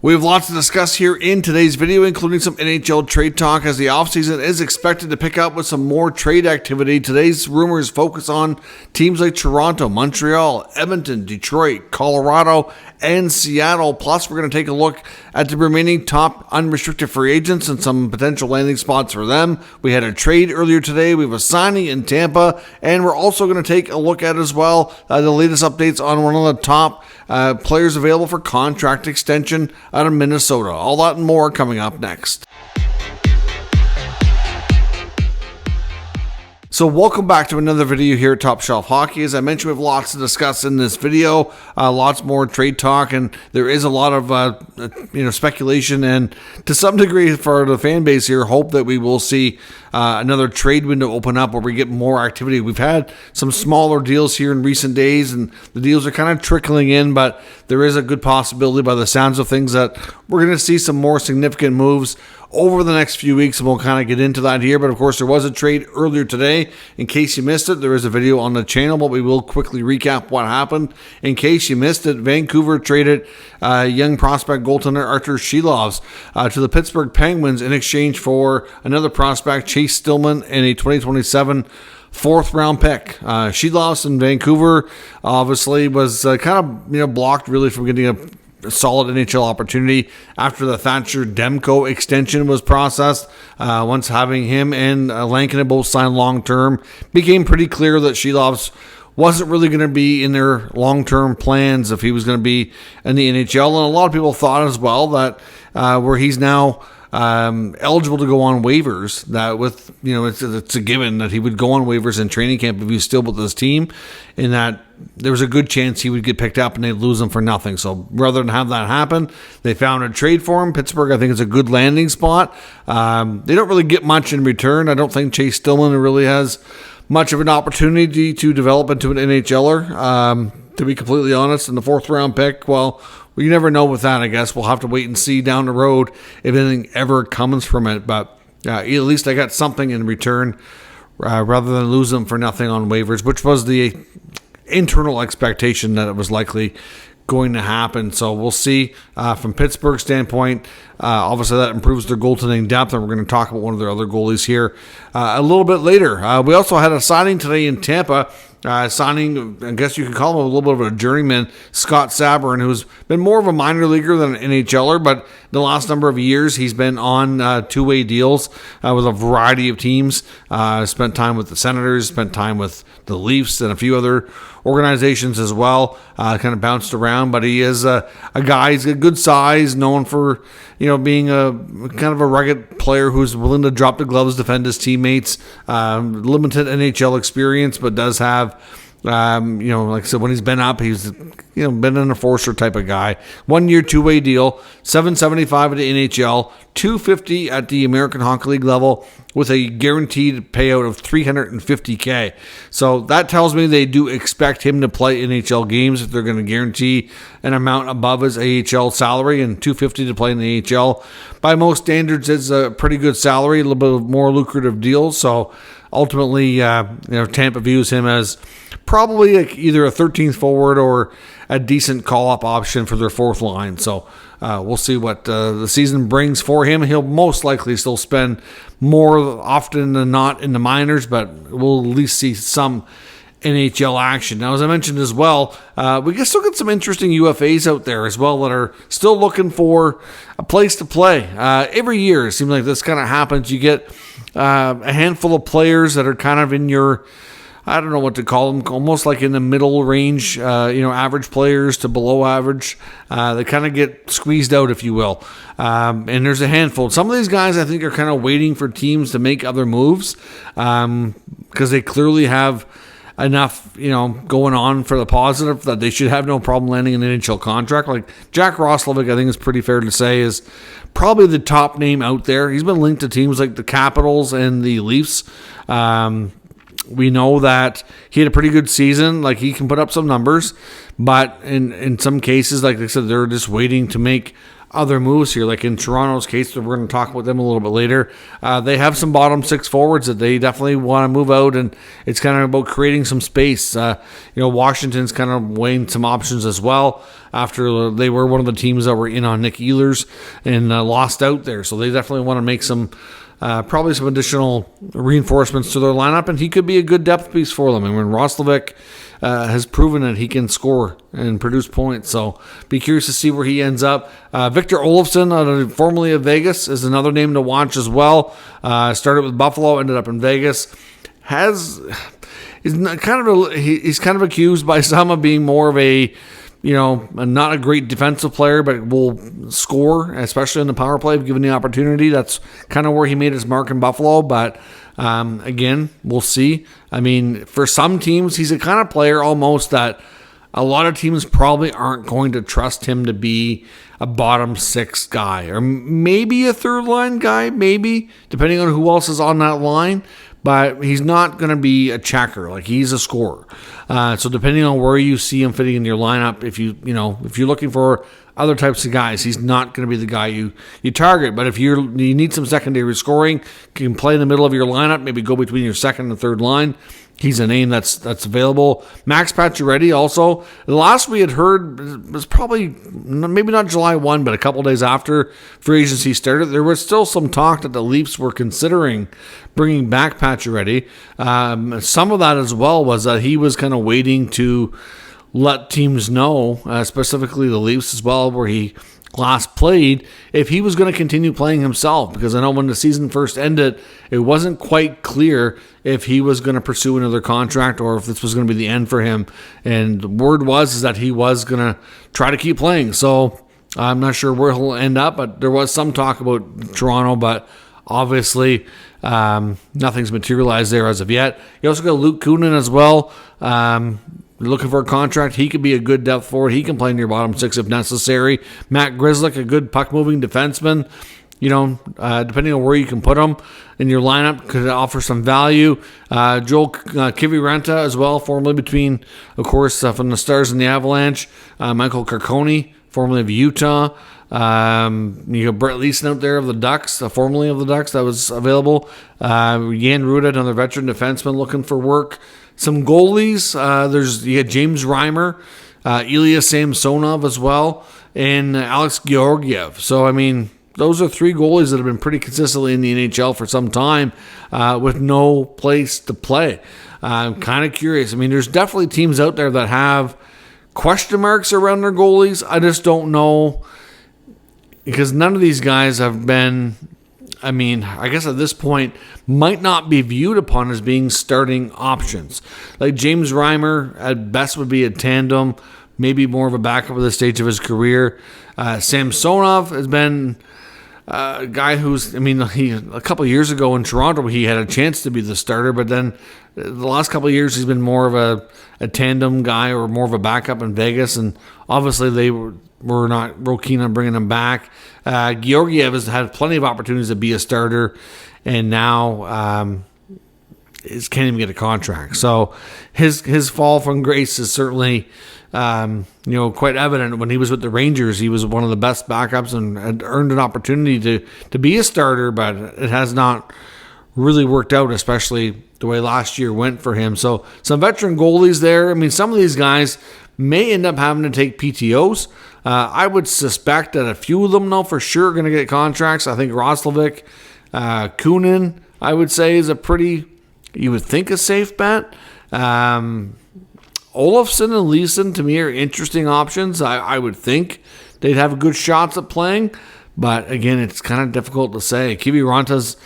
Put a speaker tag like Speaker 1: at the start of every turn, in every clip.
Speaker 1: We have lots to discuss here in today's video, including some NHL trade talk as the offseason is expected to pick up with some more trade activity. Today's rumors focus on teams like Toronto, Montreal, Edmonton, Detroit, Colorado, and Seattle. Plus, we're going to take a look at the remaining top unrestricted free agents and some potential landing spots for them. We had a trade earlier today. We have a signing in Tampa, and we're also going to take a look at as well the latest updates on one of the top players available for contract extension out of Minnesota. All that and more coming up next. So welcome back to another video here at Top Shelf Hockey. As I mentioned, we have lots to discuss in this video, lots more trade talk, and there is a lot of speculation and to some degree for the fan base here, hope that we will see another trade window open up where we get more activity. We've had some smaller deals here in recent days, and the deals are kind of trickling in, but there is a good possibility by the sounds of things that we're going to see some more significant moves over the next few weeks, and we'll kind of get into that here. But of course, there was a trade earlier today. In case you missed it, there is a video on the channel, but we will quickly recap what happened. In case you missed it, Vancouver traded young prospect goaltender Artur Silovs to the Pittsburgh Penguins in exchange for another prospect, Chase Stillman, and a 2027 fourth-round pick. Silovs in Vancouver obviously was kind of blocked really from getting a solid NHL opportunity after the Thatcher Demko extension was processed. Once having him and Lankinen both signed long-term, became pretty clear that Silovs wasn't really going to be in their long-term plans if he was going to be in the NHL. And a lot of people thought as well that where he's now eligible to go on waivers, that with, it's a given that he would go on waivers in training camp if he's still with his team, and that there was a good chance he would get picked up and they'd lose him for nothing. So rather than have that happen, they found a trade for him. Pittsburgh, I think, is a good landing spot. They don't really get much in return. I don't think Chase Stillman really has much of an opportunity to develop into an NHLer, to be completely honest. In the fourth round pick, well, you never know with that, I guess. We'll have to wait and see down the road if anything ever comes from it. But at least I got something in return rather than lose them for nothing on waivers, which was the internal expectation that it was likely going to happen. So we'll see from Pittsburgh's standpoint. Obviously, that improves their goaltending depth, and we're going to talk about one of their other goalies here a little bit later. We also had a signing today in Tampa. Signing, I guess you could call him a little bit of a journeyman, Scott Sabourin, who's been more of a minor leaguer than an NHLer, but the last number of years he's been on two-way deals with a variety of teams. Spent time with the Senators, spent time with the Leafs and a few other organizations as well. Kind of bounced around, but he is a guy. He's got good size, known for being a kind of a rugged player who's willing to drop the gloves, defend his teammates. Limited NHL experience, but does have, like I said, when he's been up, he's been an enforcer type of guy. 1 year, two-way deal, $775 at the NHL, $250 at the American Hockey League level, with a guaranteed payout of $350K. So that tells me they do expect him to play NHL games if they're going to guarantee an amount above his AHL salary, and $250 to play in the AHL. By most standards, it's a pretty good salary, a little bit more lucrative deal. So ultimately, Tampa views him as probably either a 13th forward or a decent call-up option for their fourth line. So we'll see what the season brings for him. He'll most likely still spend more often than not in the minors, but we'll at least see some NHL action. Now, as I mentioned as well, we can still get some interesting UFAs out there as well that are still looking for a place to play. Every year, it seems like this kind of happens. You get a handful of players that are kind of in your, I don't know what to call them, almost like in the middle range, average players to below average. They kind of get squeezed out, if you will. And there's a handful. Some of these guys, I think, are kind of waiting for teams to make other moves because they clearly have enough, going on for the positive that they should have no problem landing an NHL contract. Like Jack Roslovic, I think it's pretty fair to say, is probably the top name out there. He's been linked to teams like the Capitals and the Leafs. We know that he had a pretty good season. Like, he can put up some numbers, but in some cases, like I said, they're just waiting to make other moves here. Like in Toronto's case, we're going to talk about them a little bit later. They have some bottom six forwards that they definitely want to move out, and it's kind of about creating some space. Washington's kind of weighing some options as well after they were one of the teams that were in on Nick Ehlers and lost out there. So they definitely want to make some probably some additional reinforcements to their lineup, and he could be a good depth piece for them. And when Roslovic has proven that he can score and produce points, so be curious to see where he ends up. Victor Olofsson, formerly of Vegas, is another name to watch as well. Started with Buffalo, ended up in Vegas. He's kind of accused by some of being more of a not a great defensive player, but will score, especially in the power play, if given the opportunity. That's kind of where he made his mark in Buffalo. But again, we'll see. I mean, for some teams, he's a kind of player almost that a lot of teams probably aren't going to trust him to be a bottom six guy, or maybe a third line guy, maybe, depending on who else is on that line. But he's not going to be a checker. Like, he's a scorer. So depending on where you see him fitting in your lineup, if you're looking for other types of guys, he's not going to be the guy you target. But if you need some secondary scoring, you can play in the middle of your lineup, maybe go between your second and third line. He's a name that's available. Max Pacioretty also. The last we had heard was probably maybe not July 1, but a couple days after free agency started. There was still some talk that the Leafs were considering bringing back Pacioretty. Some of that as well was that he was kind of waiting to let teams know, specifically the Leafs as well, where he last played, if he was going to continue playing himself, because I know when the season first ended, it wasn't quite clear if he was going to pursue another contract or if this was going to be the end for him. And the word was that he was going to try to keep playing. So I'm not sure where he'll end up, but there was some talk about Toronto, but obviously nothing's materialized there as of yet. You also got Luke Kunin as well. Looking for a contract. He could be a good depth forward. He can play in your bottom six if necessary. Matt Grzelcyk, a good puck-moving defenseman. Depending on where you can put him in your lineup, could offer some value. Joel Kiviranta as well, formerly between, of course, from the Stars and the Avalanche. Michael Carcone, formerly of Utah. You got Brett Leeson out there of the Ducks, formerly of the Ducks, that was available. Jan Rutta, another veteran defenseman looking for work. Some goalies, you got James Reimer, Ilya Samsonov as well, and Alex Georgiev. So, I mean, those are three goalies that have been pretty consistently in the NHL for some time with no place to play. I'm kind of curious. I mean, there's definitely teams out there that have question marks around their goalies. I just don't know, because none of these guys have been, I guess at this point, might not be viewed upon as being starting options. Like James Reimer, at best, would be a tandem, maybe more of a backup at this stage of his career. Samsonov has been a guy who's, a couple of years ago in Toronto, he had a chance to be the starter, but then the last couple of years, he's been more of a tandem guy or more of a backup in Vegas, and obviously they were not real keen on bringing him back. Georgiev has had plenty of opportunities to be a starter, and now can't even get a contract. So his fall from grace is certainly quite evident. When he was with the Rangers, he was one of the best backups and had earned an opportunity to be a starter, but it has not really worked out, especially the way last year went for him. So some veteran goalies there. Some of these guys may end up having to take PTOs. I would suspect that a few of them, though, for sure are going to get contracts. I think Roslovic, Kunin, I would say, is you would think, a safe bet. Olofsson and Leeson, to me, are interesting options. I would think they'd have good shots at playing, but again, it's kind of difficult to say. Kiviranta's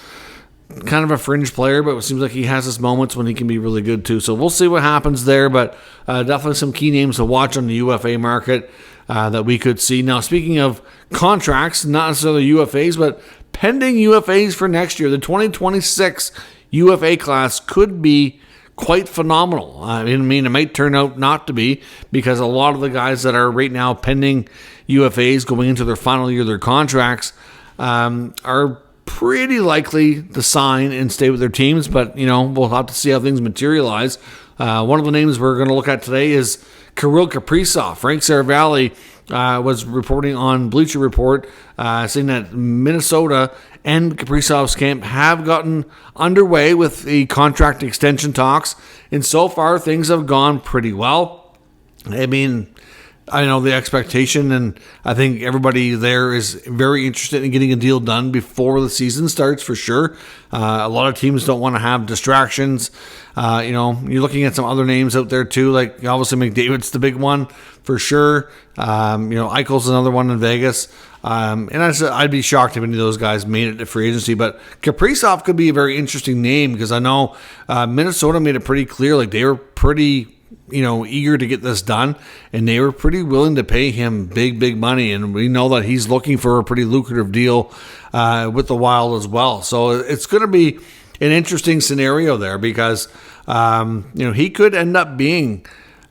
Speaker 1: kind of a fringe player, but it seems like he has his moments when he can be really good too. So we'll see what happens there, but definitely some key names to watch on the UFA market that we could see. Now, speaking of contracts, not necessarily UFAs, but pending UFAs for next year, the 2026 UFA class could be quite phenomenal. It might turn out not to be, because a lot of the guys that are right now pending UFAs going into their final year of their contracts are pretty likely to sign and stay with their teams, but we'll have to see how things materialize. One of the names we're going to look at today is Kirill Kaprizov. Frank Saravalli was reporting on Bleacher Report, saying that Minnesota and Kaprizov's camp have gotten underway with the contract extension talks, and so far things have gone pretty well. I mean, I know the expectation, and I think everybody there is very interested in getting a deal done before the season starts, for sure. A lot of teams don't want to have distractions. You're looking at some other names out there too, like obviously McDavid's the big one for sure. Eichel's another one in Vegas. And I'd be shocked if any of those guys made it to free agency. But Kaprizov could be a very interesting name, because I know Minnesota made it pretty clear, like they were pretty eager to get this done, and they were pretty willing to pay him big money, and we know that he's looking for a pretty lucrative deal with the Wild as well. So it's going to be an interesting scenario there, because he could end up being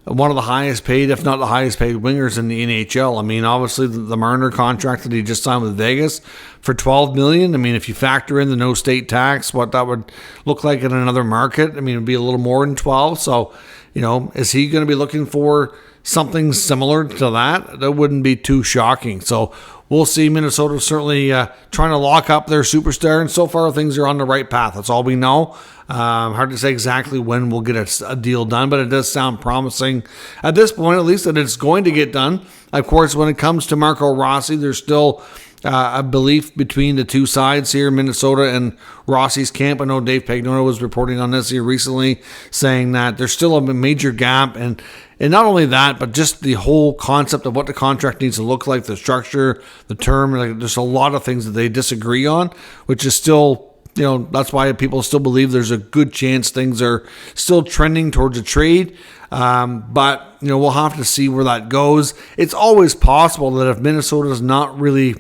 Speaker 1: one of the highest paid, if not the highest paid wingers in the NHL. I mean, obviously the Marner contract that he just signed with Vegas for $12 million. I mean, if you factor in the no state tax, what that would look like in another market, I mean, it'd be a little more than 12. So, is he going to be looking for something similar to that? That wouldn't be too shocking. So we'll see. Minnesota certainly trying to lock up their superstar, and so far things are on the right path. That's all we know. Hard to say exactly when we'll get a deal done, but it does sound promising at this point, at least, that it's going to get done. Of course, when it comes to Marco Rossi, there's still a belief between the two sides here, Minnesota and Rossi's camp. I know Dave Pagnotta was reporting on this here recently, saying that there's still a major gap, and not only that, but just the whole concept of what the contract needs to look like, the structure, the term. Like, there's a lot of things that they disagree on, which is still, that's why people still believe there's a good chance things are still trending towards a trade. But we'll have to see where that goes. It's always possible that if Minnesota is not really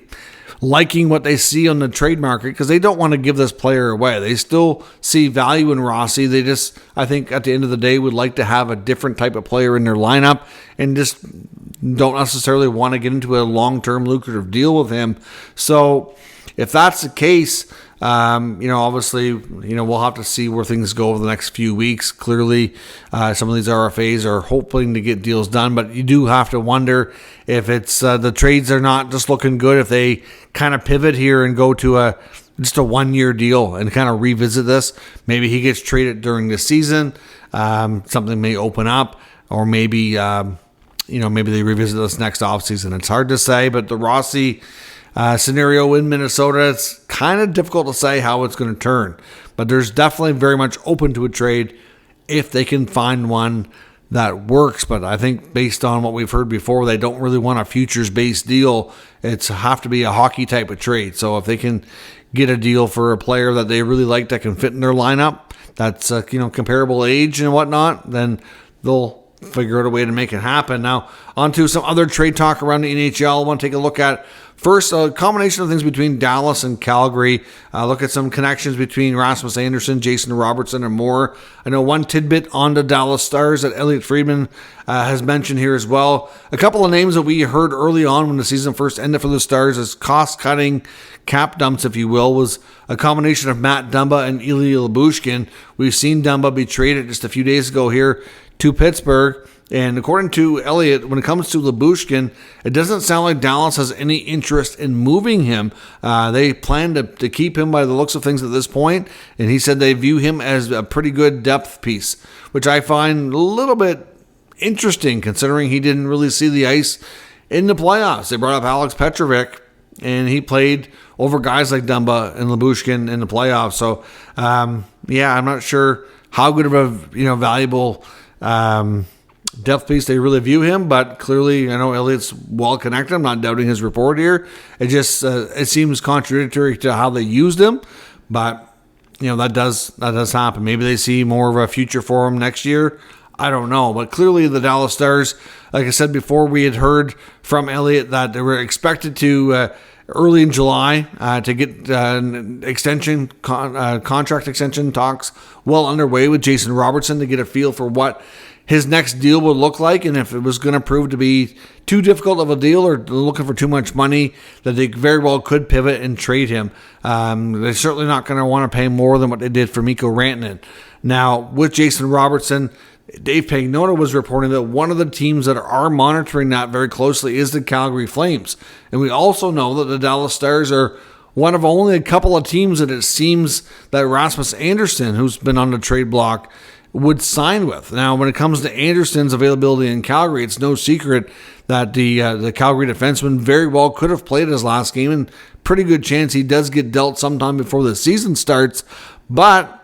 Speaker 1: liking what they see on the trade market, because they don't want to give this player away, they still see value in Rossi. They just, I think at the end of the day, would like to have a different type of player in their lineup, and just don't necessarily want to get into a long-term lucrative deal with him. So if that's the case, obviously, we'll have to see where things go over the next few weeks. Clearly, some of these RFAs are hoping to get deals done, but you do have to wonder if it's the trades are not just looking good, if they kind of pivot here and go to just a 1-year deal and kind of revisit this. Maybe he gets traded during the season. Something may open up, or maybe, maybe they revisit this next offseason. It's hard to say, but the Rossi scenario in Minnesota, it's kind of difficult to say how it's going to turn, but there's definitely very much open to a trade if they can find one that works. But I think based on what we've heard before, they don't really want a futures-based deal. It's have to be a hockey type of trade. So if they can get a deal for a player that they really like that can fit in their lineup, that's comparable age and whatnot, then they'll figure out a way to make it happen. Now, on to some other trade talk around the NHL. I want to take a look at first a combination of things between Dallas and Calgary. Look at some connections between Rasmus Andersson, Jason Robertson, and more. I know one tidbit on the Dallas Stars that Elliot Friedman has mentioned here as well. A couple of names that we heard early on when the season first ended for the Stars as cost-cutting cap dumps, if you will, was a combination of Matt Dumba and Ilya Lyubushkin. We've seen Dumba be traded just a few days ago here to Pittsburgh. And according to Elliott, when it comes to Lyubushkin, it doesn't sound like Dallas has any interest in moving him. They plan to keep him by the looks of things at this point. And he said they view him as a pretty good depth piece, which I find a little bit interesting considering he didn't really see the ice in the playoffs. They brought up Alex Petrovic, and he played over guys like Dumba and Lyubushkin in the playoffs. So, I'm not sure how good of a valuable depth piece they really view him, but clearly I know Elliott's well connected. I'm not doubting his report here. It just it seems contradictory to how they used him, but that does happen. Maybe they see more of a future for him next year. I don't know, but clearly the Dallas Stars, like I said before, we had heard from Elliott that they were expected to early in July to get contract extension talks well underway with Jason Robertson to get a feel for what his next deal would look like, and if it was going to prove to be too difficult of a deal or looking for too much money, that they very well could pivot and trade him. They're certainly not going to want to pay more than what they did for Mikko Rantanen. Now, with Jason Robertson, Dave Pagnotta was reporting that one of the teams that are monitoring that very closely is the Calgary Flames. And we also know that the Dallas Stars are one of only a couple of teams that it seems that Rasmus Andersson, who's been on the trade block, would sign with. Now, when it comes to Andersson's availability in Calgary, it's no secret that the Calgary defenseman very well could have played his last game, and pretty good chance he does get dealt sometime before the season starts. But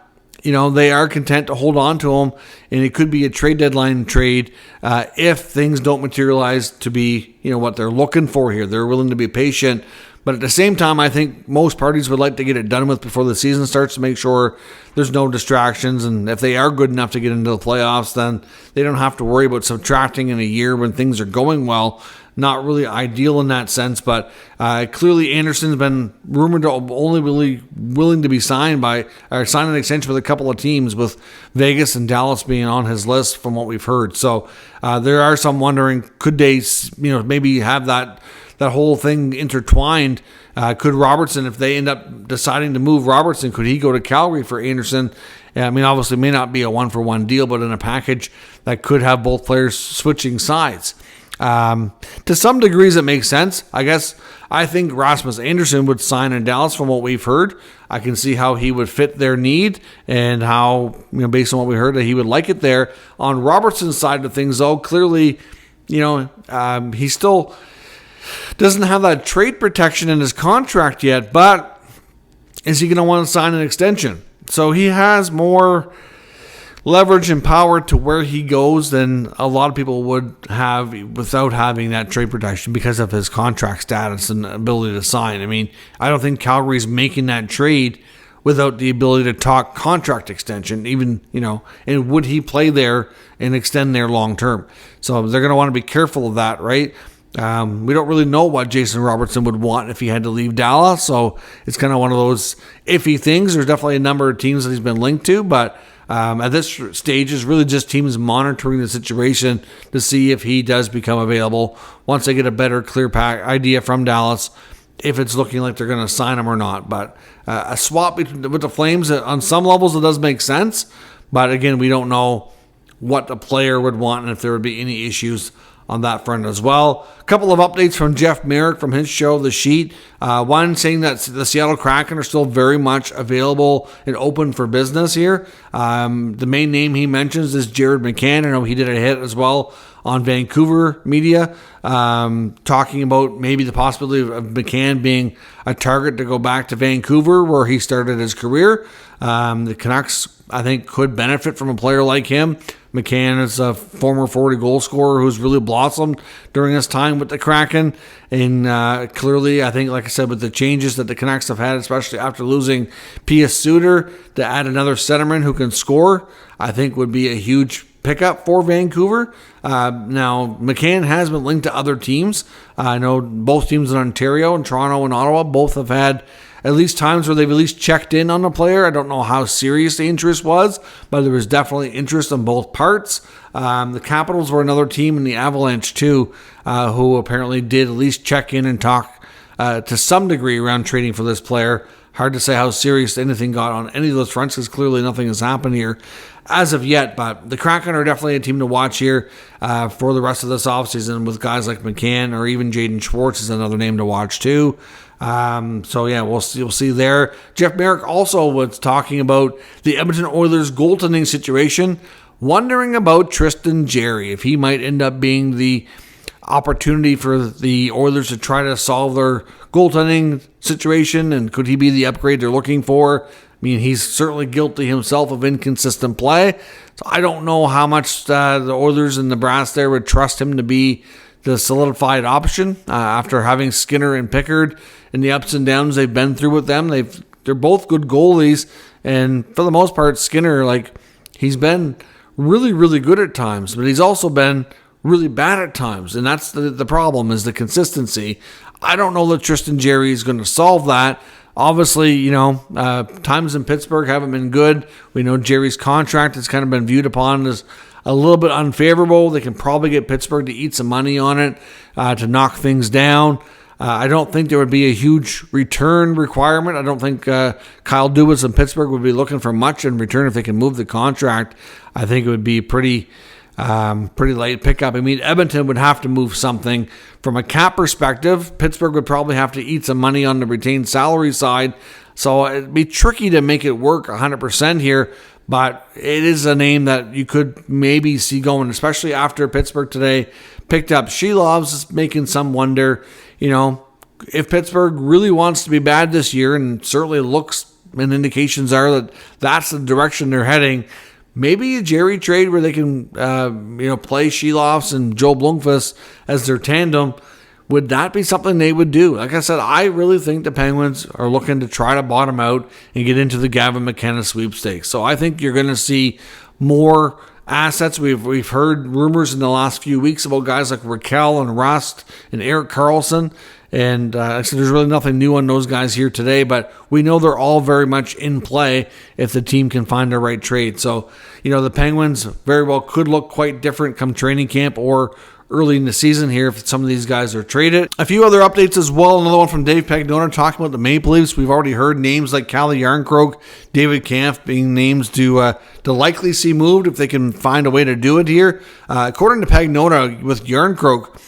Speaker 1: they are content to hold on to him, and it could be a trade deadline trade if things don't materialize to be, what they're looking for here. They're willing to be patient, but at the same time, I think most parties would like to get it done with before the season starts to make sure there's no distractions, and if they are good enough to get into the playoffs, then they don't have to worry about subtracting in a year when things are going well. Not really ideal in that sense, but clearly Andersson's been rumored to only really willing to be sign an extension with a couple of teams, with Vegas and Dallas being on his list from what we've heard. So there are some wondering, could they maybe have that whole thing intertwined? Could Robertson, if they end up deciding to move Robertson, could he go to Calgary for Andersson? I mean, obviously it may not be a one-for-one deal, but in a package that could have both players switching sides. To some degrees, it makes sense. I think Rasmus Andersson would sign in Dallas from what we've heard. I can see how he would fit their need and how, based on what we heard, that he would like it there. On Robertson's side of things, though, clearly, he still doesn't have that trade protection in his contract yet, but is he going to want to sign an extension? So he has more leverage and power to where he goes than a lot of people would have without having that trade protection because of his contract status and ability to sign. I mean, I don't think Calgary's making that trade without the ability to talk contract extension, even, and would he play there and extend there long term? So they're going to want to be careful of that, right? We don't really know what Jason Robertson would want if he had to leave Dallas, so it's kind of one of those iffy things. There's definitely a number of teams that he's been linked to, but at this stage, it's really just teams monitoring the situation to see if he does become available once they get a better, clear idea from Dallas, if it's looking like they're going to sign him or not. But a swap with the Flames, on some levels, it does make sense. But again, we don't know what the player would want and if there would be any issues on that front as well. A couple of updates from Jeff Merrick from his show, The Sheet. One saying that the Seattle Kraken are still very much available and open for business here. The main name he mentions is Jared McCann. I know he did a hit as well on Vancouver media, talking about maybe the possibility of McCann being a target to go back to Vancouver where he started his career. The Canucks, I think, could benefit from a player like him. McCann is a former 40 goal scorer who's really blossomed during his time with the Kraken. And clearly, I think, like I said, with the changes that the Canucks have had, especially after losing Pius Suter, to add another centerman who can score, I think would be a huge pickup for Vancouver. Now, McCann has been linked to other teams. I know both teams in Ontario and Toronto and Ottawa both have had at least times where they've at least checked in on the player. I don't know how serious the interest was, but there was definitely interest on both parts. The Capitals were another team, and the Avalanche too, who apparently did at least check in and talk to some degree around trading for this player. Hard to say how serious anything got on any of those fronts because clearly nothing has happened here as of yet. But the Kraken are definitely a team to watch here for the rest of this offseason with guys like McCann, or even Jaden Schwartz is another name to watch too. So yeah, we'll see there. Jeff Merrick also was talking about the Edmonton Oilers goaltending situation, wondering about Tristan Jarry, if he might end up being the opportunity for the Oilers to try to solve their goaltending situation, and could he be the upgrade they're looking for? I mean, he's certainly guilty himself of inconsistent play, so I don't know how much the Oilers and the brass there would trust him to be the solidified option after having Skinner and Pickard and the ups and downs they've been through with them. They're both good goalies, and for the most part, Skinner, he's been really, really good at times, but he's also been really bad at times, and that's the problem, is the consistency. I don't know that Tristan Jarry is going to solve that. Obviously, times in Pittsburgh haven't been good. We know Jerry's contract has kind of been viewed upon as a little bit unfavorable. They can probably get Pittsburgh to eat some money on it to knock things down. I don't think there would be a huge return requirement. I don't think Kyle Dubas and Pittsburgh would be looking for much in return if they can move the contract. I think it would be pretty late pickup. I mean, Edmonton would have to move something. From a cap perspective, Pittsburgh would probably have to eat some money on the retained salary side. So it'd be tricky to make it work 100% here. But it is a name that you could maybe see going, especially after Pittsburgh today picked up Silovs, making some wonder, if Pittsburgh really wants to be bad this year, and certainly looks and indications are that that's the direction they're heading, maybe a Jarry trade where they can, play Silovs and Joe Blomqvist as their tandem. Would that be something they would do? Like I said, I really think the Penguins are looking to try to bottom out and get into the Gavin McKenna sweepstakes. So I think you're going to see more assets. We've heard rumors in the last few weeks about guys like Raquel and Rust and Erik Karlsson. And so there's really nothing new on those guys here today, but we know they're all very much in play if the team can find the right trade. So, the Penguins very well could look quite different come training camp or early in the season here if some of these guys are traded. A few other updates as well. Another one from Dave Pagnona talking about the Maple Leafs. We've already heard names like Calle Jarnkrok, David Kampf being names to likely see moved if they can find a way to do it here. According to Pagnona, with Jarnkrok,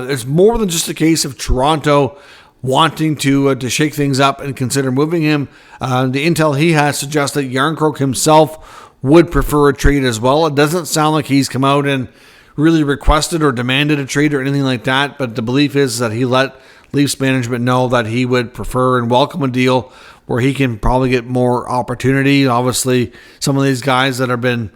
Speaker 1: it's more than just a case of Toronto wanting to shake things up and consider moving him. The intel he has suggests that Jarnkrok himself would prefer a trade as well. It doesn't sound like he's come out and really requested or demanded a trade or anything like that, but the belief is that he let Leafs management know that he would prefer and welcome a deal where he can probably get more opportunity. Obviously, some of these guys that have been,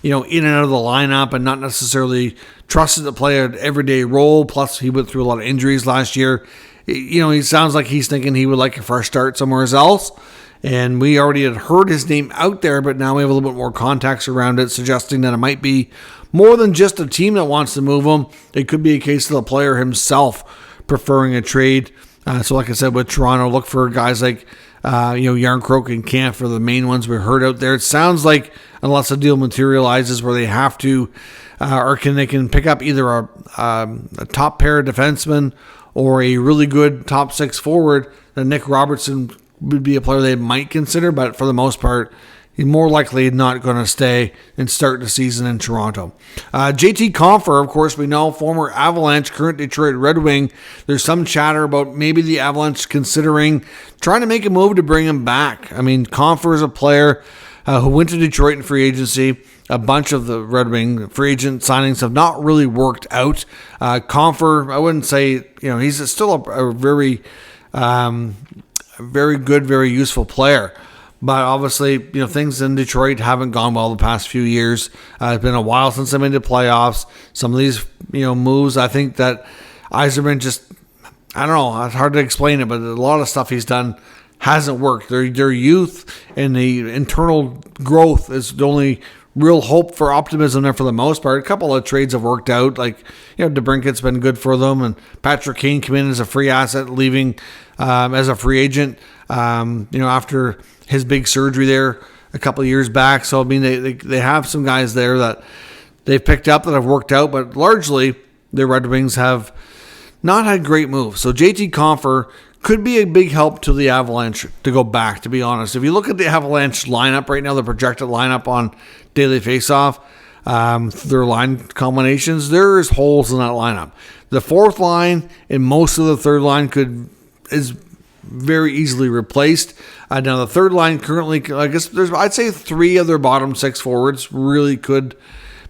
Speaker 1: in and out of the lineup and not necessarily trusted to play an everyday role, plus he went through a lot of injuries last year. He sounds like he's thinking he would like a fresh start somewhere else. And we already had heard his name out there, but now we have a little bit more context around it, suggesting that it might be more than just a team that wants to move him. It could be a case of the player himself preferring a trade. So like I said, with Toronto, look for guys like, Jarnkrok and Kampf are the main ones we heard out there. It sounds like unless a deal materializes where they have to, they can pick up either a top pair of defensemen or a really good top six forward, then Nick Robertson would be a player they might consider, but for the most part, he's more likely not going to stay and start the season in Toronto. JT Compher, of course, we know, former Avalanche, current Detroit Red Wing. There's some chatter about maybe the Avalanche considering trying to make a move to bring him back. I mean, Compher is a player who went to Detroit in free agency. A bunch of the Red Wing free agent signings have not really worked out. Compher, I wouldn't say, he's still a very, very good, very useful player. But obviously, things in Detroit haven't gone well the past few years. It's been a while since they've been to playoffs. Some of these, moves, I think that Yzerman just, I don't know, it's hard to explain it, but a lot of stuff he's done hasn't worked. Their youth and the internal growth is the only real hope for optimism there for the most part. A couple of trades have worked out, like, DeBrincat's been good for them, and Patrick Kane came in as a free asset, leaving as a free agent, after his big surgery there a couple of years back. So, I mean, they have some guys there that they've picked up that have worked out, but largely the Red Wings have not had great moves. So, JT Compher could be a big help to the Avalanche to go back, to be honest. If you look at the Avalanche lineup right now, the projected lineup on Daily Faceoff, their line combinations, there's holes in that lineup. The fourth line and most of the third line is very easily replaced. Now the third line currently, I guess I'd say three of their bottom six forwards really could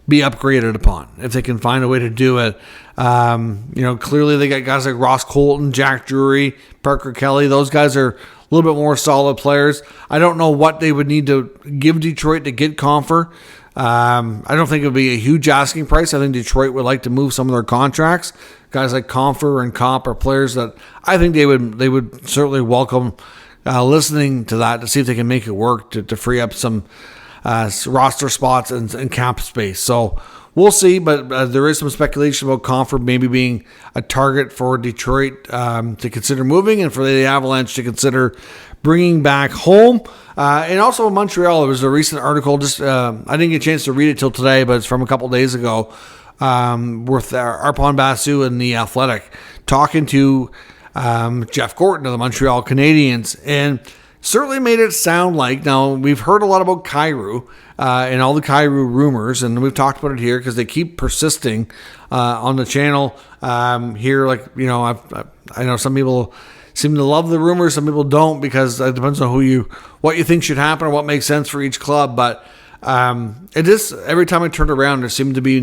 Speaker 1: be upgraded upon if they can find a way to do it. Clearly they got guys like Ross Colton, Jack Drury, Parker Kelly. Those guys are a little bit more solid players. I don't know what they would need to give Detroit to get Compher. I don't think it would be a huge asking price. I think Detroit would like to move some of their contracts. Guys like Compher and Comp are players that I think they would certainly welcome listening to that to see if they can make it work to free up some roster spots and cap space. So we'll see, but there is some speculation about Compher maybe being a target for Detroit to consider moving and for the Avalanche to consider bringing back home. And also in Montreal, there was a recent article, I didn't get a chance to read it till today, but it's from a couple days ago, with Arpon Basu and The Athletic, talking to Jeff Gorton of the Montreal Canadiens, and certainly made it sound like, now we've heard a lot about Kyrou and all the Kyrou rumors, and we've talked about it here because they keep persisting on the channel here. Like, I know some people seem to love the rumors, some people don't, because it depends on what you think should happen or what makes sense for each club. But it is, every time I turned around, there seemed to be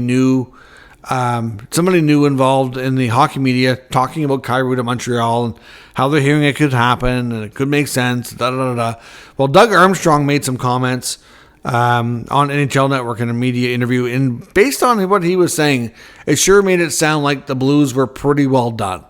Speaker 1: somebody new involved in the hockey media talking about Kyrou to Montreal and how they're hearing it could happen and it could make sense. Well, Doug Armstrong made some comments on NHL Network in a media interview, and based on what he was saying, it sure made it sound like the Blues were pretty well done.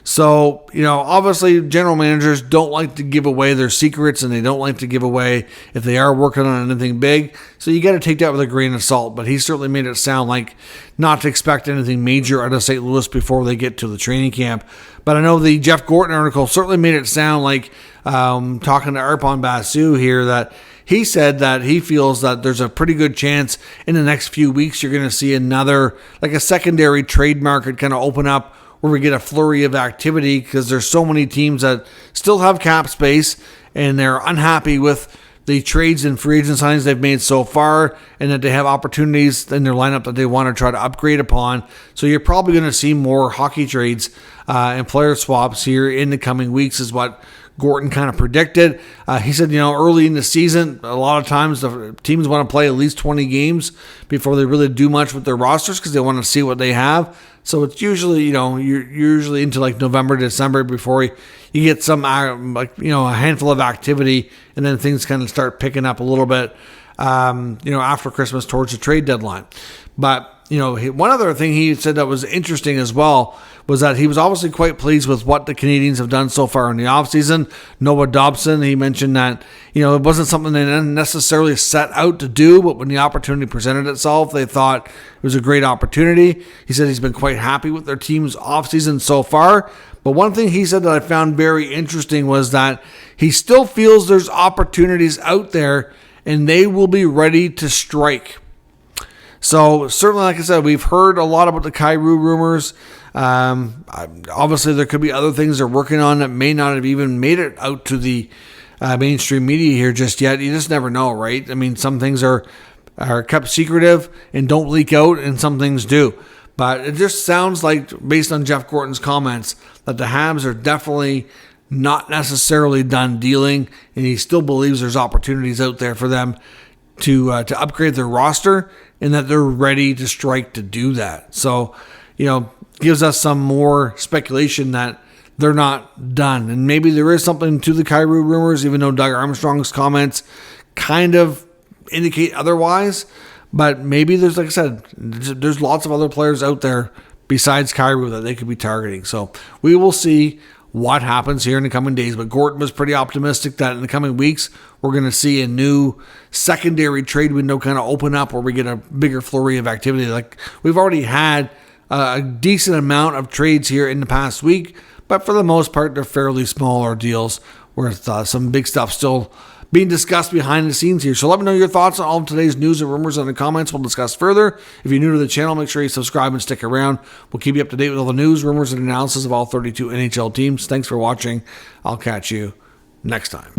Speaker 1: So, obviously general managers don't like to give away their secrets, and they don't like to give away if they are working on anything big. So you got to take that with a grain of salt. But he certainly made it sound like not to expect anything major out of St. Louis before they get to the training camp. But I know the Jeff Gorton article certainly made it sound like, talking to Arpon Basu here, that he said that he feels that there's a pretty good chance in the next few weeks you're going to see another, like a secondary trade market kind of open up, where we get a flurry of activity, because there's so many teams that still have cap space and they're unhappy with the trades and free agent signings they've made so far, and that they have opportunities in their lineup that they want to try to upgrade upon. So you're probably going to see more hockey trades and player swaps here in the coming weeks, is what Gorton kind of predicted. He said, early in the season, a lot of times the teams want to play at least 20 games before they really do much with their rosters, because they want to see what they have. So it's usually, you're usually into like November, December before you get some, a handful of activity, and then things kind of start picking up a little bit, after Christmas towards the trade deadline. But, one other thing he said that was interesting as well was that he was obviously quite pleased with what the Canadiens have done so far in the offseason. Noah Dobson, he mentioned that, it wasn't something they didn't necessarily set out to do, but when the opportunity presented itself, they thought it was a great opportunity. He said he's been quite happy with their team's offseason so far. But one thing he said that I found very interesting was that he still feels there's opportunities out there and they will be ready to strike. So certainly, like I said, we've heard a lot about the Kyrou rumors. Obviously, there could be other things they're working on that may not have even made it out to the mainstream media here just yet. You just never know, right? I mean, some things are kept secretive and don't leak out, and some things do. But it just sounds like, based on Jeff Gorton's comments, that the Habs are definitely not necessarily done dealing, and he still believes there's opportunities out there for them to upgrade their roster, and that they're ready to strike to do that. So, gives us some more speculation that they're not done. And maybe there is something to the Kyrou rumors, even though Doug Armstrong's comments kind of indicate otherwise. But maybe there's, like I said, there's lots of other players out there besides Kyrou that they could be targeting. So we will see what happens here in the coming days. But Gorton was pretty optimistic that in the coming weeks, we're going to see a new secondary trade window kind of open up, where we get a bigger flurry of activity. Like we've already had a decent amount of trades here in the past week, but for the most part, they're fairly smaller deals, with some big stuff still being discussed behind the scenes here. So let me know your thoughts on all of today's news and rumors in the comments. We'll discuss further. If you're new to the channel, make sure you subscribe and stick around. We'll keep you up to date with all the news, rumors, and analysis of all 32 NHL teams. Thanks for watching. I'll catch you next time.